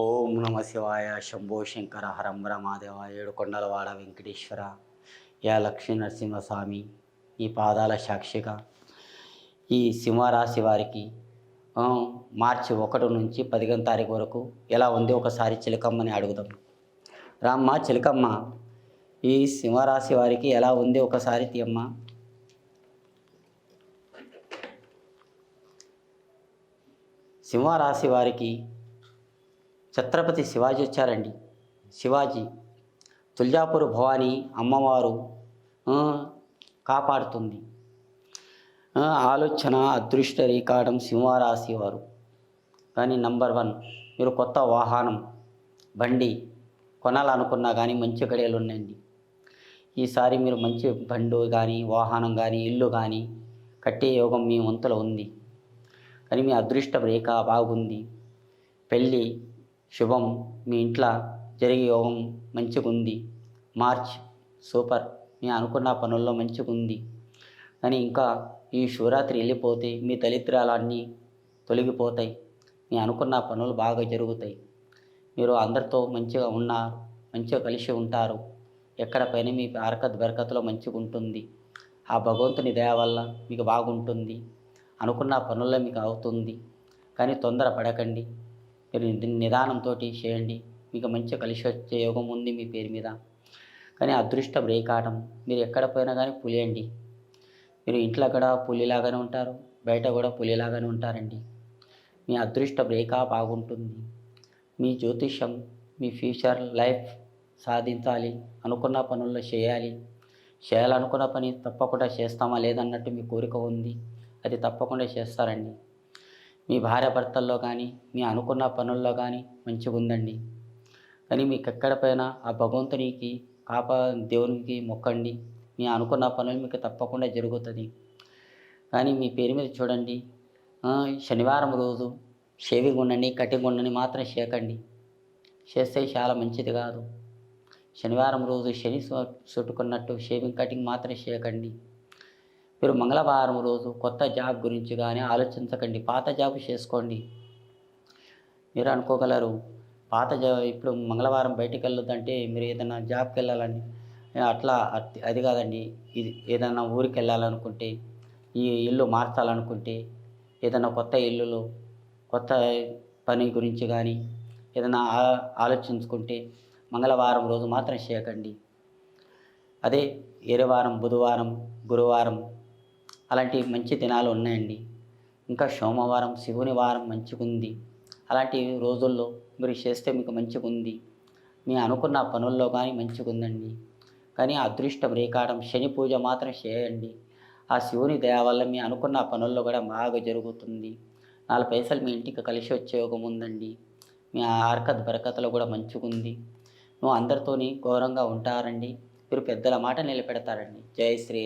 ఓం నమ శివాయ శంభో శంకర హరంబర మహాదేవ ఏడుకొండలవాడ వెంకటేశ్వర యా లక్ష్మీ నరసింహస్వామి ఈ పాదాల సాక్షిగా ఈ సింహరాశి వారికి మార్చి 1 నుంచి 15 తారీఖు వరకు ఎలా ఉంది ఒకసారి చిలకమ్మని అడుగుదాం. రామ్మ చిలకమ్మ, ఈ సింహరాశి వారికి ఎలా ఉంది ఒకసారి తీయమ్మ. సింహరాశి వారికి ఛత్రపతి శివాజీ వచ్చారండి. శివాజీ తుల్జాపూర్ భవానీ అమ్మవారు కాపాడుతుంది. ఆలోచన అదృష్ట రీకాడం సింహరాశి వారు. కానీ నంబర్ 1, మీరు కొత్త వాహనం బండి కొనాలనుకున్నా కానీ మంచి గడియలు ఉన్నాయండి. ఈసారి మీరు మంచి బండి కానీ వాహనం కానీ ఇల్లు కానీ కట్టే యోగం మీ వంతులో ఉంది. కానీ మీ అదృష్ట రేఖ బాగుంది. పెళ్ళి శుభం మీ ఇంట్లో జరిగే యోగం మంచిగా ఉంది. మార్చ్ సూపర్, మీ అనుకున్న పనుల్లో మంచిగా ఉంది. కానీ ఇంకా ఈ శివరాత్రి వెళ్ళిపోతే మీ దరిద్రాలన్నీ తొలగిపోతాయి. మీ అనుకున్న పనులు బాగా జరుగుతాయి. మీరు అందరితో మంచిగా ఉన్నారు, మంచిగా కలిసి ఉంటారు. ఎక్కడ పైన మీ హరకత్ బరకత్లో మంచిగా ఉంటుంది. ఆ భగవంతుని దయ వల్ల మీకు బాగుంటుంది. అనుకున్న పనుల్లో మీకు అవుతుంది. కానీ తొందర పడకండి. మీరు నిదానంతో చేయండి. మీకు మంచిగా కలిసి వచ్చే యోగం ఉంది మీ పేరు మీద. కానీ అదృష్టం రేకాటం, మీరు ఎక్కడ పోయినా కానీ పులియండి. మీరు ఇంట్లో కూడా పులిలాగానే ఉంటారు, బయట కూడా పులిలాగానే ఉంటారండి. మీ అదృష్టం రేఖ బాగుంటుంది. మీ జ్యోతిష్యం మీ ఫ్యూచర్ లైఫ్ సాధించాలి, అనుకున్న పనుల్లో చేయాలనుకున్న పని తప్పకుండా చేస్తామా లేదన్నట్టు మీ కోరిక ఉంది. అది తప్పకుండా చేస్తారండి. మీ భార్యాభర్తల్లో కానీ మీ అనుకున్న పనుల్లో కానీ మంచిగా ఉందండి. కానీ మీకు ఎక్కడ పైన ఆ భగవంతునికి దేవునికి మొక్కండి. మీ అనుకున్న పనులు మీకు తప్పకుండా జరుగుతుంది. కానీ మీ పేరు మీద చూడండి, శనివారం రోజు షేవింగ్ ఉండండి, కటింగ్ ఉండండి మాత్రం చేయకండి. చేస్తే చాలా మంచిది కాదు. శనివారం రోజు శని చుట్టుకున్నట్టు షేవింగ్ కటింగ్ మాత్రం చేయకండి. మీరు మంగళవారం రోజు కొత్త జాబ్ గురించి కానీ ఆలోచించకండి, పాత జాబ్ చేసుకోండి. మీరు అనుకోగలరు, పాత జాబ్ ఇప్పుడు మంగళవారం బయటికి వెళ్ళొద్దంటే మీరు ఏదైనా జాబ్కి వెళ్ళాలని అట్లా అది కాదండి. ఇది ఏదైనా ఊరికి వెళ్ళాలనుకుంటే, ఈ ఇల్లు మార్చాలనుకుంటే, ఏదైనా కొత్త ఇల్లులో కొత్త పని గురించి కానీ ఏదైనా ఆలోచించుకుంటే మంగళవారం రోజు మాత్రం చేయకండి. అదే వారం బుధవారం గురువారం అలాంటి మంచి దినాలు ఉన్నాయండి. ఇంకా సోమవారం శివుని వారం మంచిగా ఉంది. అలాంటి రోజుల్లో మీరు చేస్తే మీకు మంచిగా ఉంది. మీ అనుకున్న పనుల్లో కానీ మంచిగా ఉందండి. కానీ అదృష్టం రేకాటం శని పూజ మాత్రం చేయండి. ఆ శివుని దయ వల్ల మీ అనుకున్న పనుల్లో కూడా బాగా జరుగుతుంది. 4 పైసలు మీ ఇంటికి కలిసి వచ్చే యోగం ఉందండి. మీ హరకత్ బరకత్లో కూడా మంచిగా ఉంది. నువ్వు అందరితోని ఘోరంగా ఉంటారండి. మీరు పెద్దల మాట నిలబెడతారండి. జై శ్రీ